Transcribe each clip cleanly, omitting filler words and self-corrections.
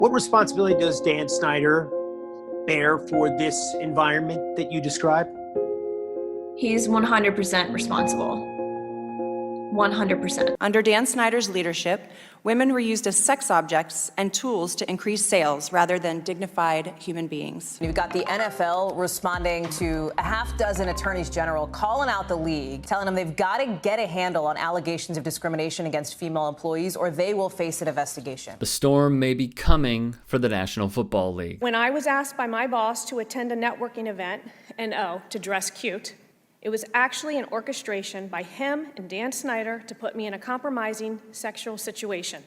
What responsibility does Dan Synder bear for this environment that you describe? He's 100% responsible. 100%. Under Dan Synder's leadership, women were used as sex objects and tools to increase sales rather than dignified human beings. You've got the NFL responding to a half dozen attorneys general calling out the league, telling them they've got to get a handle on allegations of discrimination against female employees or they will face an investigation. The storm may be coming for the National Football League. When I was asked by my boss to attend a networking event and to dress cute, it was actually an orchestration by him and Dan Synder to put me in a compromising sexual situation.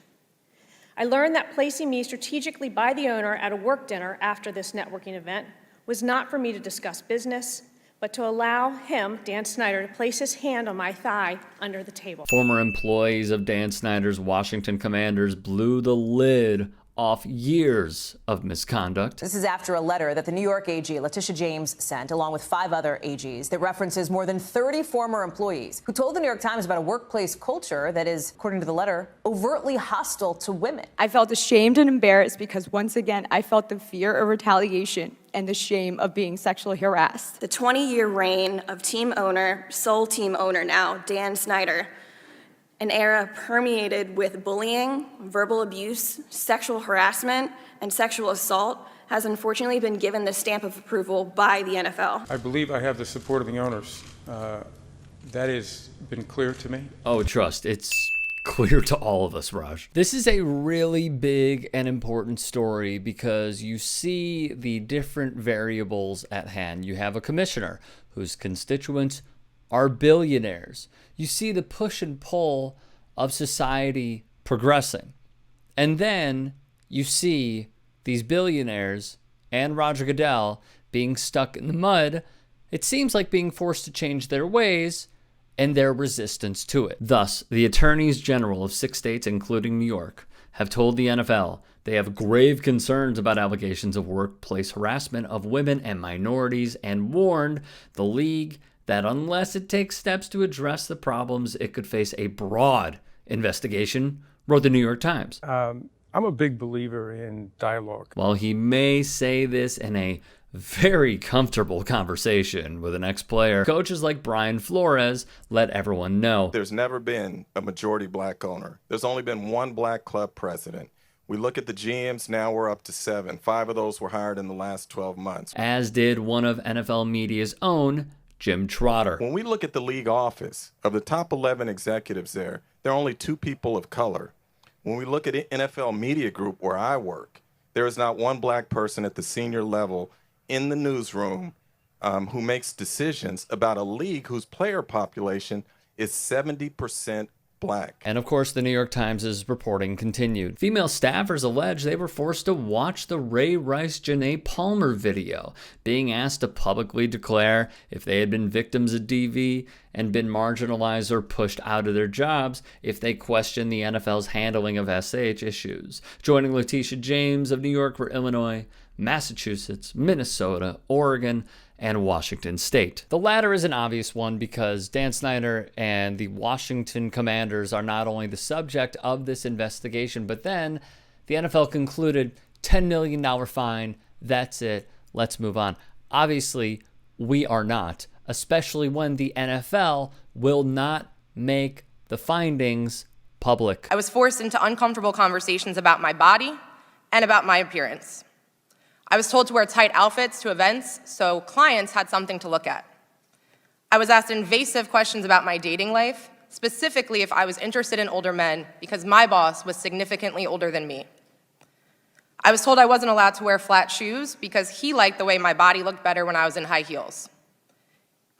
I learned that placing me strategically by the owner at a work dinner after this networking event was not for me to discuss business, but to allow him, Dan Synder, to place his hand on my thigh under the table. Former employees of Dan Synder's Washington Commanders blew the lid off years of misconduct. This is after a letter that the New York AG Leticia James sent, along with 5 other AGs, that references more than 30 former employees who told the New York Times about a workplace culture that is, according to the letter, overtly hostile to women. I felt ashamed and embarrassed because, once again, I felt the fear of retaliation and the shame of being sexually harassed. The 20-year reign of sole team owner now, Dan Synder, an era permeated with bullying, verbal abuse, sexual harassment, and sexual assault, has unfortunately been given the stamp of approval by the NFL. I believe I have the support of the owners. That has been clear to me. Oh, trust, it's clear to all of us, Raj. This is a really big and important story because you see the different variables at hand. You have a commissioner whose constituents are billionaires. You see the push and pull of society progressing. And then you see these billionaires and Roger Goodell being stuck in the mud. It seems like being forced to change their ways and their resistance to it. Thus, the attorneys general of 6 states, including New York, have told the NFL they have grave concerns about allegations of workplace harassment of women and minorities and warned the league that unless it takes steps to address the problems, it could face a broad investigation, wrote the New York Times. I'm a big believer in dialogue. While he may say this in a very comfortable conversation with an ex-player, coaches like Brian Flores let everyone know. There's never been a majority black owner. There's only been one black club president. We look at the GMs, now we're up to 7. 5 of those were hired in the last 12 months. As did one of NFL media's own, Jim Trotter. When we look at the league office, of the top 11 executives there are only 2 people of color. When we look at NFL Media Group, where I work, there is not one black person at the senior level in the newsroom who makes decisions about a league whose player population is 70% black. And of course, the New York Times' reporting continued. Female staffers allege they were forced to watch the Ray Rice-Janae Palmer video, being asked to publicly declare if they had been victims of DV and been marginalized or pushed out of their jobs if they questioned the NFL's handling of SH issues. Joining Leticia James of New York were Illinois, Massachusetts, Minnesota, Oregon, and Washington State. The latter is an obvious one because Dan Synder and the Washington Commanders are not only the subject of this investigation, but then the NFL concluded $10 million fine. That's it. Let's move on. Obviously, we are not, especially when the NFL will not make the findings public. I was forced into uncomfortable conversations about my body and about my appearance. I was told to wear tight outfits to events so clients had something to look at. I was asked invasive questions about my dating life, specifically if I was interested in older men because my boss was significantly older than me. I was told I wasn't allowed to wear flat shoes because he liked the way my body looked better when I was in high heels.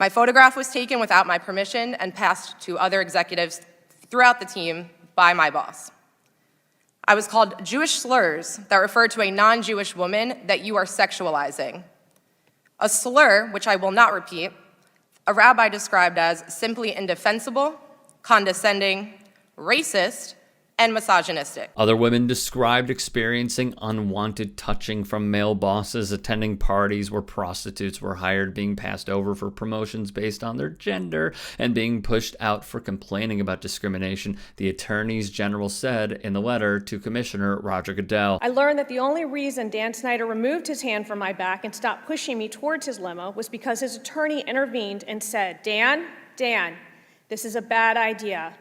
My photograph was taken without my permission and passed to other executives throughout the team by my boss. I was called Jewish slurs that referred to a non-Jewish woman that you are sexualizing. A slur, which I will not repeat, a rabbi described as simply indefensible, condescending, racist, and misogynistic. Other women described experiencing unwanted touching from male bosses, attending parties where prostitutes were hired, being passed over for promotions based on their gender, and being pushed out for complaining about discrimination, the attorneys general said in the letter to Commissioner Roger Goodell. I learned that the only reason Dan Synder removed his hand from my back and stopped pushing me towards his limo was because his attorney intervened and said, Dan, this is a bad idea.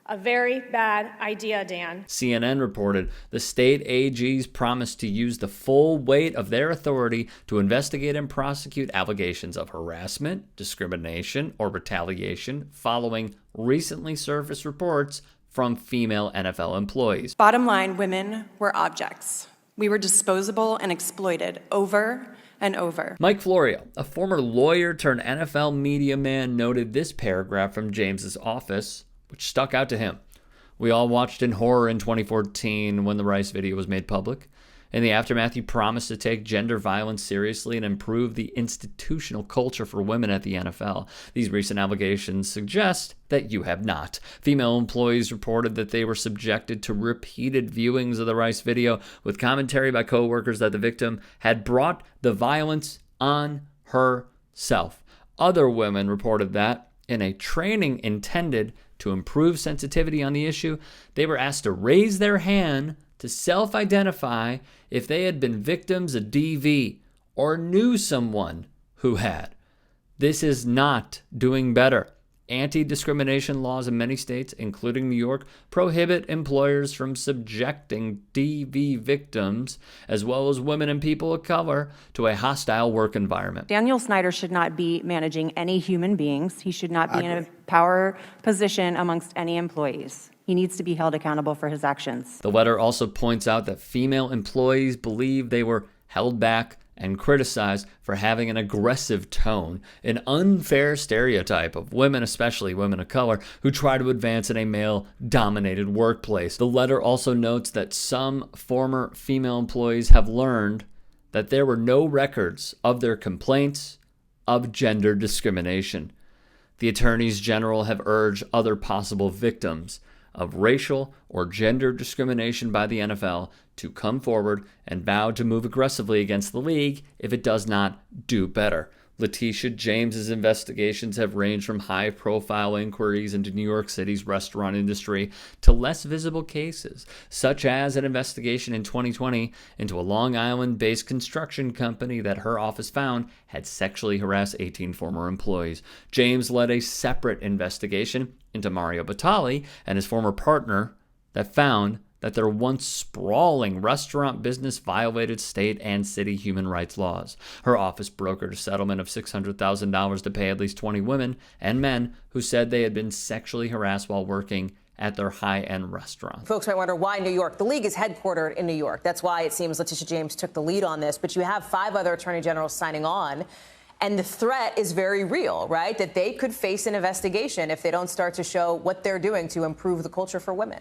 A very bad idea, Dan. CNN reported the state AGs promised to use the full weight of their authority to investigate and prosecute allegations of harassment, discrimination, or retaliation following recently surfaced reports from female NFL employees. Bottom line, women were objects. We were disposable and exploited over and over. Mike Florio, a former lawyer turned NFL media man, noted this paragraph from James's office, which stuck out to him. We all watched in horror in 2014 when the Rice video was made public. In the aftermath, he promised to take gender violence seriously and improve the institutional culture for women at the NFL. These recent allegations suggest that you have not. Female employees reported that they were subjected to repeated viewings of the Rice video with commentary by coworkers that the victim had brought the violence on herself. Other women reported that in a training intended to improve sensitivity on the issue, they were asked to raise their hand to self-identify if they had been victims of DV or knew someone who had. This is not doing better. Anti-discrimination laws in many states, including New York, prohibit employers from subjecting DV victims, as well as women and people of color, to a hostile work environment. Daniel Synder should not be managing any human beings. He should not be in a power position amongst any employees. He needs to be held accountable for his actions. The letter also points out that female employees believe they were held back and criticized for having an aggressive tone, an unfair stereotype of women, especially women of color, who try to advance in a male-dominated workplace. The letter also notes that some former female employees have learned that there were no records of their complaints of gender discrimination. The attorneys general have urged other possible victims of racial or gender discrimination by the NFL to come forward and vow to move aggressively against the league if it does not do better. Leticia James's investigations have ranged from high-profile inquiries into New York City's restaurant industry to less visible cases, such as an investigation in 2020 into a Long Island-based construction company that her office found had sexually harassed 18 former employees. James led a separate investigation into Mario Batali and his former partner that found that their once sprawling restaurant business violated state and city human rights laws. Her office brokered a settlement of $600,000 to pay at least 20 women and men who said they had been sexually harassed while working at their high-end restaurant. Folks might wonder why New York. The league is headquartered in New York. That's why it seems Leticia James took the lead on this. But you have 5 other attorney generals signing on. And the threat is very real, right? That they could face an investigation if they don't start to show what they're doing to improve the culture for women.